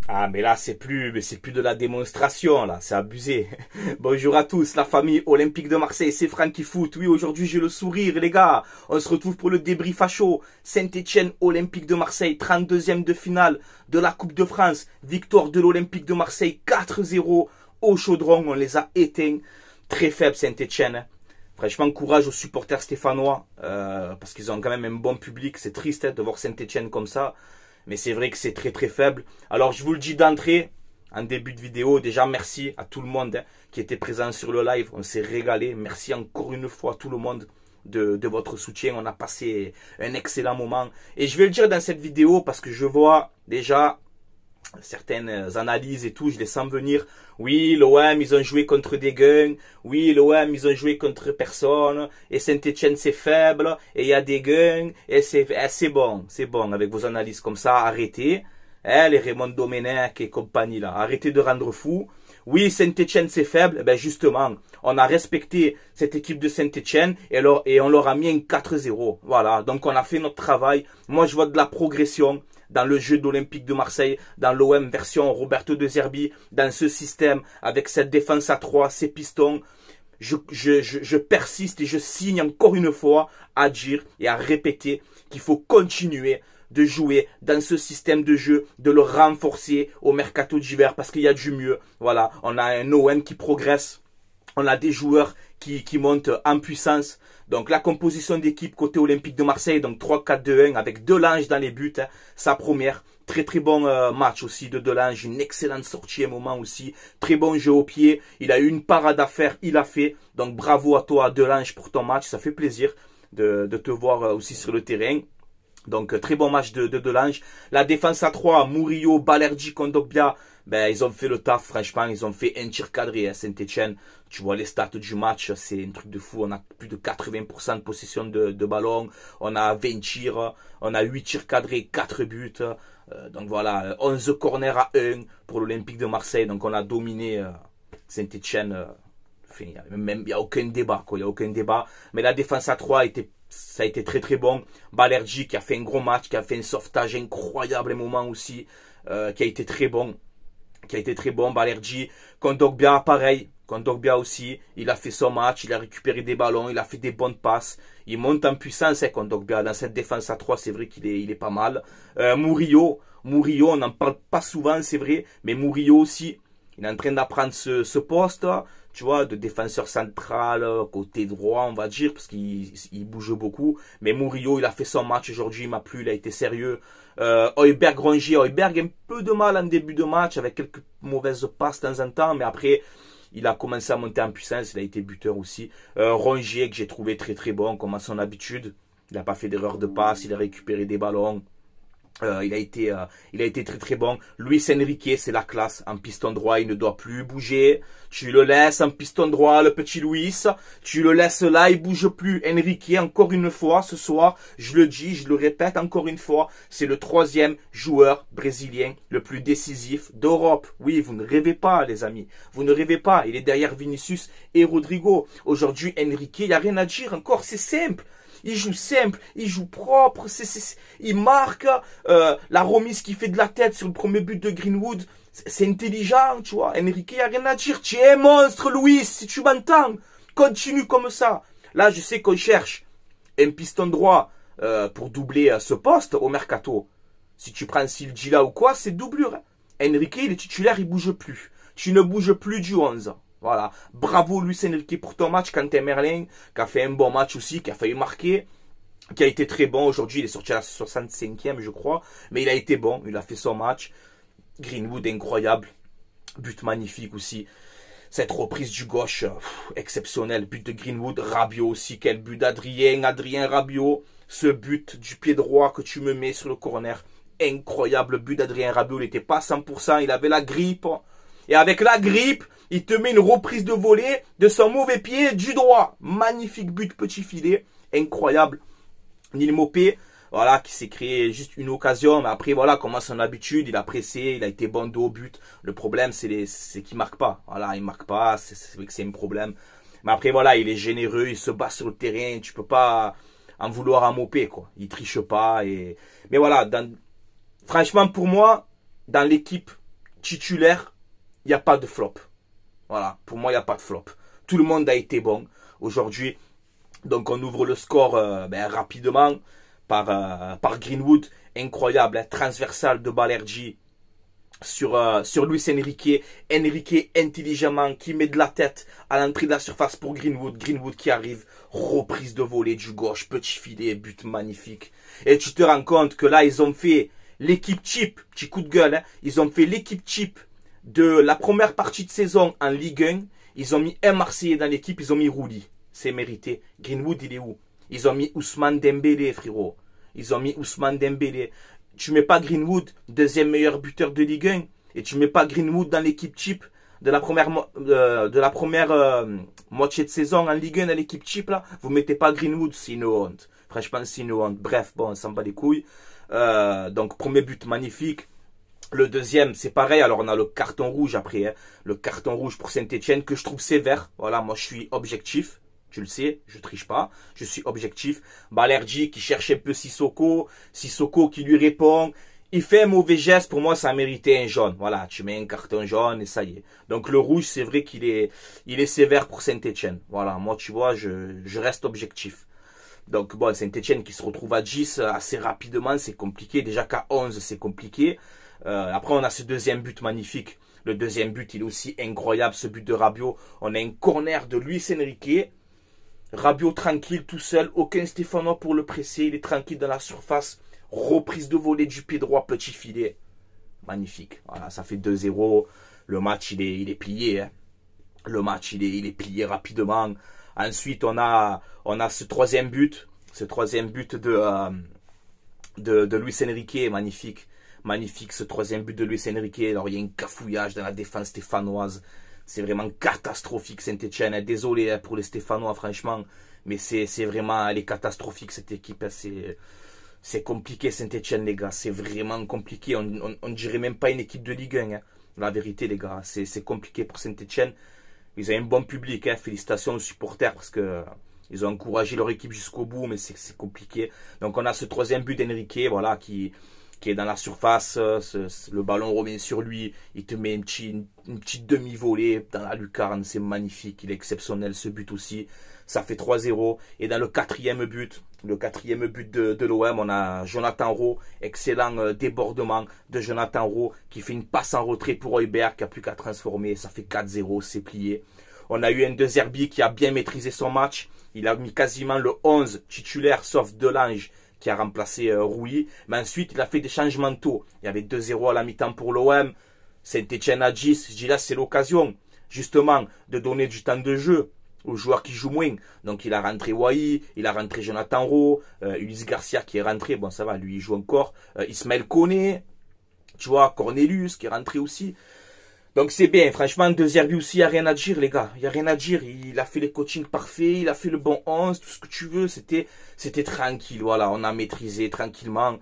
Ah, mais là, c'est plus de la démonstration, là, c'est abusé. Bonjour à tous, la famille Olympique de Marseille, c'est Francky Foot. Oui, aujourd'hui, j'ai le sourire, les gars. On se retrouve pour le débrief à chaud. Saint-Etienne, Olympique de Marseille, 32e de finale de la Coupe de France. Victoire de l'Olympique de Marseille, 4-0 au Chaudron. On les a éteints. Très faible, Saint-Etienne. Franchement, courage aux supporters stéphanois, parce qu'ils ont quand même un bon public. C'est triste de voir Saint-Etienne comme ça. Mais c'est vrai que c'est très très faible. Alors je vous le dis d'entrée, en début de vidéo, déjà merci à tout le monde qui était présent sur le live. On s'est régalé. Merci encore une fois à tout le monde de votre soutien. On a passé un excellent moment. Et je vais le dire dans cette vidéo parce que je vois déjà certaines analyses et tout, je les sens venir. Oui, l'OM, ils ont joué contre des guns. Oui, l'OM, ils ont joué contre personne. Et Saint-Etienne, c'est faible. Et il y a des guns. Et c'est bon. C'est bon. Avec vos analyses comme ça, arrêtez. Les Raymond Domenech et compagnie, là. Arrêtez de rendre fou. Oui, Saint-Etienne, c'est faible. Ben justement, on a respecté cette équipe de Saint-Etienne et on leur a mis un 4-0. Voilà. Donc, on a fait notre travail. Moi, je vois de la progression dans le jeu d'Olympique de Marseille, dans l'OM version Roberto De Zerbi, dans ce système, avec cette défense à 3, ces pistons. Je persiste et je signe encore une fois à dire et à répéter qu'il faut continuer de jouer dans ce système de jeu, de le renforcer au mercato d'hiver parce qu'il y a du mieux. Voilà, on a un OM qui progresse. On a des joueurs qui montent en puissance. Donc la composition d'équipe côté Olympique de Marseille, donc 3-4-2-1 avec Delange dans les buts, sa première. Très très bon match aussi de Delange, une excellente sortie à un moment aussi. Très bon jeu au pied, il a eu une parade à faire, il a fait. Donc bravo à toi Delange pour ton match, ça fait plaisir de te voir aussi sur le terrain. Donc très bon match de Delange. La défense à 3, Murillo, Balerdi, Kondogbia, ben ils ont fait le taf, franchement, ils ont fait un tir cadré à Saint-Etienne. Tu vois les stats du match, c'est un truc de fou. On a plus de 80% de possession de ballon, on a 20 tirs, on a 8 tirs cadrés, 4 buts. Donc voilà, 11 corners à 1 pour l'Olympique de Marseille. Donc on a dominé Saint-Etienne. Il n'y a aucun débat, quoi. Il n'y a aucun débat. Mais la défense à 3 ça a été très très bon. Balerdi qui a fait un gros match, qui a fait un sauvetage incroyable un moment aussi, qui a été très bon. Balerdi. Kondogbia, pareil. Kondogbia aussi, il a fait son match, il a récupéré des ballons, il a fait des bonnes passes. Il monte en puissance, Kondogbia. Dans cette défense à 3, c'est vrai qu'il est pas mal. Murillo, on n'en parle pas souvent, c'est vrai, mais Murillo aussi, il est en train d'apprendre ce poste, tu vois, de défenseur central, côté droit, on va dire, parce qu'il bouge beaucoup. Mais Murillo, il a fait son match aujourd'hui, il m'a plu, il a été sérieux. Højbjerg, Rongier, Højbjerg un peu de mal en début de match, avec quelques mauvaises passes de temps en temps, mais après, il a commencé à monter en puissance, il a été buteur aussi. Rongier, que j'ai trouvé très très bon, comme à son habitude. Il n'a pas fait d'erreur de passe, il a récupéré des ballons. Il a été très très bon. Luis Enrique, c'est la classe. En piston droit, il ne doit plus bouger. Tu le laisses en piston droit, le petit Luis. Tu le laisses là, il bouge plus. Enrique, encore une fois, ce soir, je le dis, je le répète encore une fois, c'est le 3e joueur brésilien le plus décisif d'Europe. Oui, vous ne rêvez pas, les amis. Vous ne rêvez pas. Il est derrière Vinicius et Rodrigo. Aujourd'hui, Enrique, il n'y a rien à dire encore. C'est simple. Il joue simple, il joue propre, il marque. La remise qui fait de la tête sur le premier but de Greenwood, c'est intelligent, tu vois. Enrique, il n'y a rien à dire. Tu es un monstre, Louis, si tu m'entends. Continue comme ça. Là, je sais qu'on cherche un piston droit pour doubler ce poste au mercato. Si tu prends Sildila ou quoi, c'est doublure. Enrique, il est titulaire, il bouge plus. Tu ne bouges plus du 11. Voilà. Bravo Luis Enrique pour ton match. Quentin Merlin, qui a fait un bon match aussi, qui a failli marquer, qui a été très bon. Aujourd'hui, il est sorti à la 65e, je crois. Mais il a été bon, il a fait son match. Greenwood, incroyable. But magnifique aussi. Cette reprise du gauche, exceptionnelle. But de Greenwood. Rabiot aussi, quel but d'Adrien Rabiot. Ce but du pied droit que tu me mets sur le corner. Incroyable but d'Adrien Rabiot. Il n'était pas à 100%, il avait la grippe. Et avec la grippe, il te met une reprise de volée de son mauvais pied du droit. Magnifique but, petit filet. Incroyable. Neil Maupay, voilà, qui s'est créé juste une occasion. Mais après, voilà, comme à son habitude, il a pressé, il a été bon dos au but. Le problème, c'est qu'il ne marque pas. Voilà, il ne marque pas. C'est vrai que c'est un problème. Mais après, voilà, il est généreux, il se bat sur le terrain. Tu ne peux pas en vouloir à Maupay, quoi. Il ne triche pas. Mais voilà, franchement, pour moi, dans l'équipe titulaire, il n'y a pas de flop. Voilà, pour moi, il n'y a pas de flop. Tout le monde a été bon aujourd'hui. Donc, on ouvre le score rapidement par Greenwood. Incroyable, hein, transversal de Balerdi sur Luis Enrique. Enrique intelligemment qui met de la tête à l'entrée de la surface pour Greenwood. Greenwood qui arrive, reprise de volée du gauche, petit filet, but magnifique. Et tu te rends compte que là, ils ont fait l'équipe type, petit coup de gueule, hein, ils ont fait l'équipe type de la première partie de saison en Ligue 1. Ils ont mis un Marseillais dans l'équipe, ils ont mis Rouli. C'est mérité. Greenwood, il est où? Ils ont mis Ousmane Dembélé, frérot. Ils ont mis Ousmane Dembélé. Tu mets pas Greenwood, deuxième meilleur buteur de Ligue 1, et tu mets pas Greenwood dans l'équipe type de la première moitié de saison en Ligue 1 dans l'équipe type là. Vous mettez pas Greenwood, c'est une honte. Franchement, c'est une honte. Bref, bon, on s'en bat les couilles. Donc, premier but magnifique. Le deuxième, c'est pareil. Alors, on a le carton rouge après. Hein. Le carton rouge pour Saint-Etienne que je trouve sévère. Voilà, moi, je suis objectif. Tu le sais, je triche pas. Je suis objectif. Balerdi qui cherche un peu Sissoko. Sissoko qui lui répond. Il fait un mauvais geste. Pour moi, ça méritait un jaune. Voilà, tu mets un carton jaune et ça y est. Donc, le rouge, c'est vrai qu'il est sévère pour Saint-Etienne. Voilà, moi, tu vois, je reste objectif. Donc, bon, Saint-Etienne qui se retrouve à 10 assez rapidement, c'est compliqué. Déjà qu'à 11, c'est compliqué. Après, on a ce deuxième but magnifique. Le deuxième but, il est aussi incroyable, ce but de Rabiot. On a un corner de Luis Enrique. Rabiot tranquille, tout seul. Aucun Stéphanois pour le presser. Il est tranquille dans la surface. Reprise de volée du pied droit, petit filet. Magnifique. Voilà, ça fait 2-0. Le match, il est plié. Hein. Le match, il est plié rapidement. Ensuite, on a ce troisième but. Ce troisième but de Luis Enrique. Magnifique. Magnifique ce troisième but de Luis Enrique. Alors, il y a un cafouillage dans la défense stéphanoise. C'est vraiment catastrophique, Saint-Etienne. Désolé pour les Stéphanois, franchement. Mais c'est vraiment, elle est catastrophique, cette équipe. C'est compliqué, Saint-Etienne, les gars. C'est vraiment compliqué. On dirait même pas une équipe de Ligue 1. Hein. La vérité, les gars. C'est compliqué pour Saint-Etienne. Ils ont un bon public. Hein. Félicitations aux supporters parce que ils ont encouragé leur équipe jusqu'au bout. Mais c'est compliqué. Donc, on a ce troisième but d'Enrique, voilà, qui est dans la surface, le ballon revient sur lui, il te met une petite demi-volée dans la lucarne, c'est magnifique, il est exceptionnel ce but aussi, ça fait 3-0, et dans le quatrième but de l'OM, on a Jonathan Rowe, excellent débordement de Jonathan Rowe, qui fait une passe en retrait pour Højbjerg, qui n'a plus qu'à transformer, ça fait 4-0, c'est plié. On a eu un De Zerbi qui a bien maîtrisé son match, il a mis quasiment le 11 titulaire, sauf Delange, qui a remplacé Rouilly. Mais ensuite, il a fait des changements tôt. Il y avait 2-0 à la mi-temps pour l'OM. Saint-Etienne à 10. Je dis là, c'est l'occasion, justement, de donner du temps de jeu aux joueurs qui jouent moins. Donc, il a rentré Wai, il a rentré Jonathan Rowe, Ulysse Garcia qui est rentré. Bon, ça va, lui, il joue encore. Ismaël Koné, tu vois, Cornelius qui est rentré aussi. Donc c'est bien, franchement, De Zerbi aussi, il n'y a rien à dire, les gars. Il n'y a rien à dire. Il a fait les coachings parfaits, il a fait le bon 11, tout ce que tu veux. C'était tranquille, voilà. On a maîtrisé tranquillement.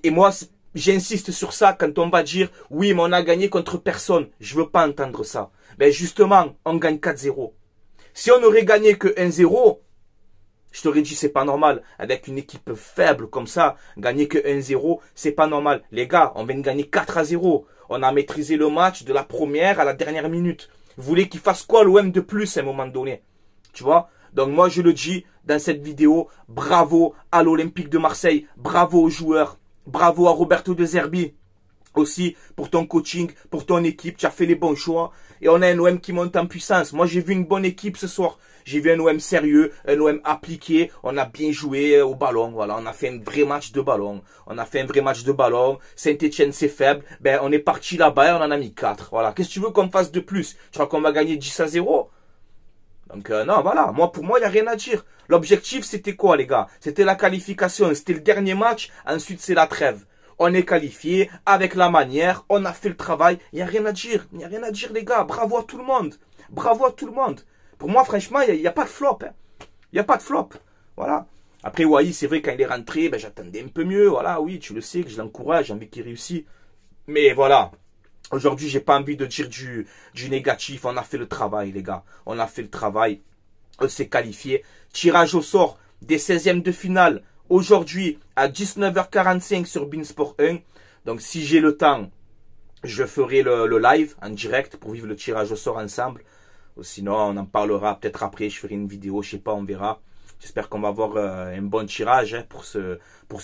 Et moi, j'insiste sur ça quand on va dire, oui, mais on a gagné contre personne. Je veux pas entendre ça. Ben justement, on gagne 4-0. Si on n'aurait gagné que 1-0, je t'aurais dit, c'est pas normal. Avec une équipe faible comme ça, gagner que 1-0, c'est pas normal. Les gars, on vient de gagner 4-0. On a maîtrisé le match de la première à la dernière minute. Vous voulez qu'il fasse quoi l'OM de plus à un moment donné? Tu vois? Donc moi, je le dis dans cette vidéo, bravo à l'Olympique de Marseille. Bravo aux joueurs. Bravo à Roberto De Zerbi. Aussi, pour ton coaching, pour ton équipe, tu as fait les bons choix. Et on a un OM qui monte en puissance. Moi, j'ai vu une bonne équipe ce soir. J'ai vu un OM sérieux, un OM appliqué. On a bien joué au ballon. Voilà, on a fait un vrai match de ballon. Saint-Etienne, c'est faible. Ben, on est parti là-bas et on en a mis 4. Voilà. Qu'est-ce que tu veux qu'on fasse de plus? Tu crois qu'on va gagner 10-0? Donc, non, voilà. Pour moi, il n'y a rien à dire. L'objectif, c'était quoi, les gars? C'était la qualification. C'était le dernier match. Ensuite, c'est la trêve. On est qualifié avec la manière, on a fait le travail, il n'y a rien à dire. Il n'y a rien à dire, les gars. Bravo à tout le monde. Bravo à tout le monde. Pour moi, franchement, il n'y a pas de flop. Hein. Il n'y a pas de flop. Voilà. Après, Wai, c'est vrai, quand il est rentré, ben, j'attendais un peu mieux. Voilà, oui, tu le sais, que je l'encourage, j'ai envie qu'il réussisse. Mais voilà. Aujourd'hui, j'ai pas envie de dire du négatif. On a fait le travail, les gars. On a fait le travail. On s'est qualifié. Tirage au sort des 16e de finale. Aujourd'hui, à 19h45 sur Beansport 1. Donc si j'ai le temps, je ferai le live en direct pour vivre le tirage au sort ensemble. Sinon, on en parlera peut-être après. Je ferai une vidéo, je sais pas, on verra. J'espère qu'on va avoir un bon tirage hein, pour ces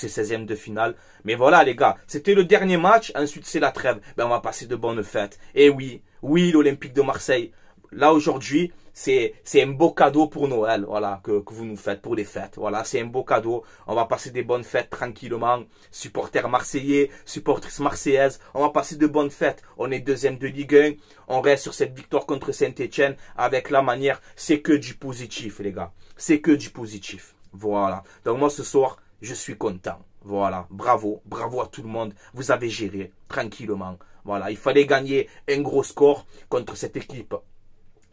16e de finale. Mais voilà les gars, c'était le dernier match. Ensuite, c'est la trêve. Ben, on va passer de bonnes fêtes. Et oui, l'Olympique de Marseille. Là, aujourd'hui, c'est un beau cadeau pour Noël, voilà, que vous nous faites pour les fêtes. Voilà, c'est un beau cadeau. On va passer des bonnes fêtes tranquillement. Supporters marseillais, supportrices marseillaises, on va passer de bonnes fêtes. On est deuxième de Ligue 1. On reste sur cette victoire contre Saint-Etienne avec la manière. C'est que du positif, les gars. C'est que du positif. Voilà. Donc moi, ce soir, je suis content. Voilà. Bravo. Bravo à tout le monde. Vous avez géré tranquillement. Voilà. Il fallait gagner un gros score contre cette équipe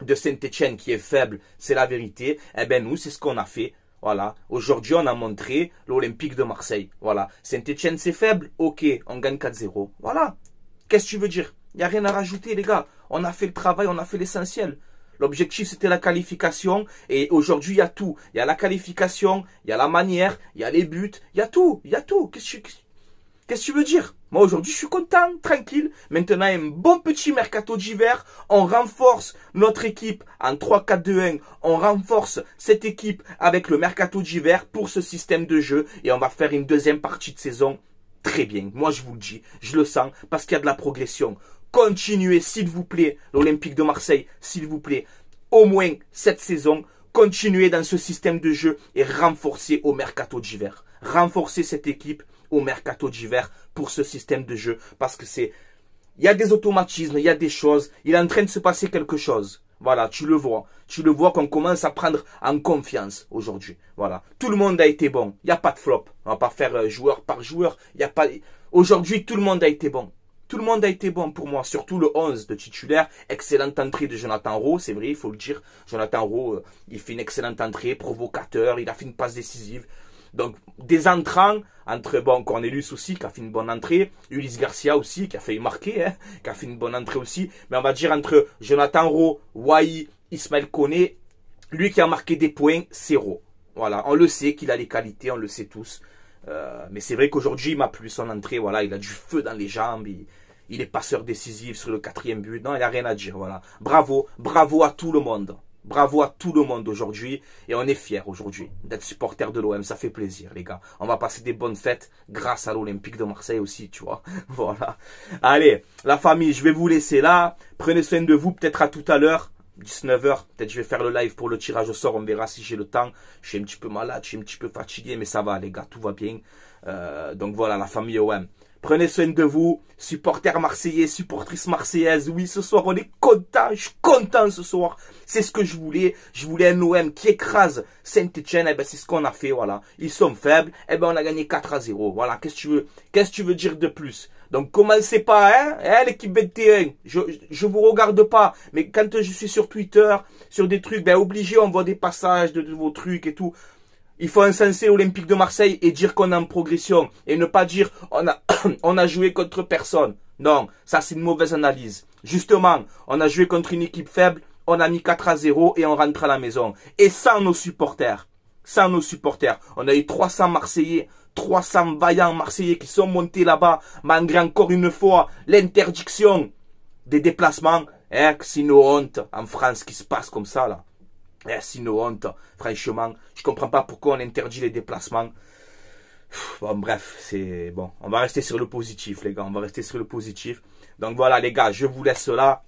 de Saint-Etienne qui est faible, c'est la vérité. Eh bien nous, c'est ce qu'on a fait. Voilà. Aujourd'hui, on a montré l'Olympique de Marseille. Voilà. Saint-Etienne, c'est faible. Ok, on gagne 4-0. Voilà. Qu'est-ce que tu veux dire? Il n'y a rien à rajouter, les gars. On a fait le travail, on a fait l'essentiel. L'objectif, c'était la qualification. Et aujourd'hui, il y a tout. Il y a la qualification, il y a la manière, il y a les buts. Il y a tout. Il y a tout. Qu'est-ce que tu veux dire? Moi, aujourd'hui, je suis content, tranquille. Maintenant, un bon petit mercato d'hiver. On renforce notre équipe en 3-4-2-1. On renforce cette équipe avec le mercato d'hiver pour ce système de jeu. Et on va faire une deuxième partie de saison très bien. Moi, je vous le dis, je le sens parce qu'il y a de la progression. Continuez, s'il vous plaît, l'Olympique de Marseille, s'il vous plaît, au moins cette saison. Continuez dans ce système de jeu et renforcez au mercato d'hiver. Renforcez cette équipe au mercato d'hiver pour ce système de jeu. Parce que il y a des automatismes, il y a des choses. Il est en train de se passer quelque chose. Voilà, tu le vois. Tu le vois qu'on commence à prendre en confiance aujourd'hui. Voilà. Tout le monde a été bon. Il n'y a pas de flop. On va pas faire joueur par joueur. Il y a pas. Aujourd'hui, tout le monde a été bon. Tout le monde a été bon pour moi, surtout le 11 de titulaire. Excellente entrée de Jonathan Rowe, c'est vrai, il faut le dire. Jonathan Rowe, il fait une excellente entrée, provocateur, il a fait une passe décisive. Donc, des entrants, entre, bon, Cornelius aussi, qui a fait une bonne entrée. Ulysse Garcia aussi, qui a failli marquer, hein, qui a fait une bonne entrée aussi. Mais on va dire entre Jonathan Rowe, Wai, Ismaël Koné, lui qui a marqué des points, c'est Rowe. Voilà, on le sait qu'il a les qualités, on le sait tous. Mais c'est vrai qu'aujourd'hui, il m'a plu son entrée. Voilà, il a du feu dans les jambes. Il est passeur décisif sur le 4e but. Non, il n'y a rien à dire. Voilà. Bravo. Bravo à tout le monde. Bravo à tout le monde aujourd'hui. Et on est fiers aujourd'hui d'être supporter de l'OM. Ça fait plaisir, les gars. On va passer des bonnes fêtes grâce à l'Olympique de Marseille aussi, tu vois. Voilà. Allez, la famille, je vais vous laisser là. Prenez soin de vous. Peut-être à tout à l'heure. 19h, peut-être je vais faire le live pour le tirage au sort, on verra si j'ai le temps. Je suis un petit peu malade, je suis un petit peu fatigué, mais ça va les gars, tout va bien. Donc voilà, la famille OM. Prenez soin de vous, supporters marseillais, supportrices marseillaises. Oui, ce soir, on est content, je suis content ce soir. C'est ce que je voulais. Je voulais un OM qui écrase Saint-Etienne. Eh ben, c'est ce qu'on a fait, voilà. Ils sont faibles. Eh ben, on a gagné 4-0. Voilà, qu'est-ce que tu veux dire de plus? Donc, commencez pas, hein, l'équipe 21. Je vous regarde pas. Mais quand je suis sur Twitter, sur des trucs, ben, obligé, on voit des passages de vos trucs et tout. Il faut encenser l'Olympique de Marseille et dire qu'on est en progression. Et ne pas dire on a joué contre personne. Non, ça c'est une mauvaise analyse. Justement, on a joué contre une équipe faible, on a mis 4-0 et on rentre à la maison. Et sans nos supporters. Sans nos supporters. On a eu 300 Marseillais, 300 vaillants Marseillais qui sont montés là-bas, malgré encore une fois l'interdiction des déplacements. C'est une honte en France qui se passe comme ça là. C'est une honte, franchement. Je comprends pas pourquoi on interdit les déplacements. Bon, bref, c'est bon. On va rester sur le positif, les gars. On va rester sur le positif. Donc voilà, les gars, je vous laisse là.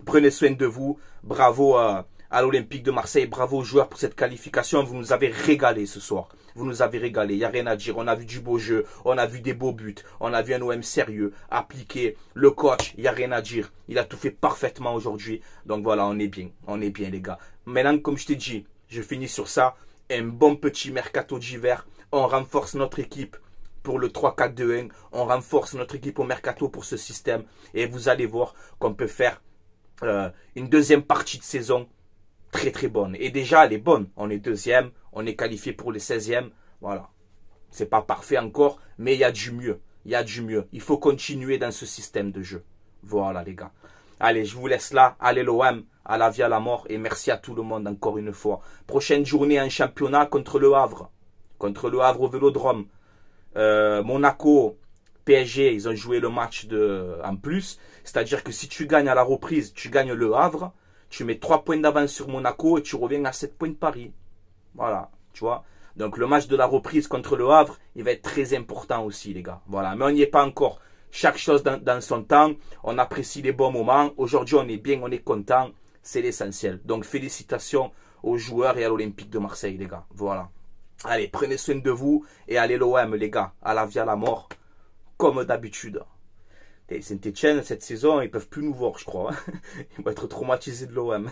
Prenez soin de vous. Bravo à l'Olympique de Marseille. Bravo aux joueurs pour cette qualification. Vous nous avez régalé ce soir. Vous nous avez régalé. Il n'y a rien à dire. On a vu du beau jeu. On a vu des beaux buts. On a vu un OM sérieux, appliqué. Le coach, il n'y a rien à dire. Il a tout fait parfaitement aujourd'hui. Donc voilà, on est bien. On est bien, les gars. Maintenant, comme je t'ai dit, je finis sur ça. Un bon petit mercato d'hiver. On renforce notre équipe pour le 3-4-2-1. On renforce notre équipe au mercato pour ce système. Et vous allez voir qu'on peut faire une deuxième partie de saison très très bonne. Et déjà, elle est bonne. On est deuxième. On est qualifié pour les 16e. Voilà. C'est pas parfait encore, mais il y a du mieux. Il y a du mieux. Il faut continuer dans ce système de jeu. Voilà, les gars. Allez, je vous laisse là. Allez, l'OM, à la vie, à la mort. Et merci à tout le monde encore une fois. Prochaine journée en championnat contre le Havre. Contre le Havre au Vélodrome. Monaco PSG, ils ont joué le match en plus. C'est-à-dire que si tu gagnes à la reprise, tu gagnes le Havre. Tu mets 3 points d'avance sur Monaco et tu reviens à 7 points de Paris. Voilà, tu vois. Donc le match de la reprise contre le Havre, il va être très important aussi, les gars. Voilà, mais on n'y est pas encore. Chaque chose dans son temps. On apprécie les bons moments. Aujourd'hui, on est bien, on est content. C'est l'essentiel. Donc félicitations aux joueurs et à l'Olympique de Marseille, les gars. Voilà. Allez, prenez soin de vous et allez l'OM, les gars. À la vie, à la mort. Comme d'habitude. Saint-Etienne, cette saison, ils peuvent plus nous voir, je crois. Ils vont être traumatisés de l'OM.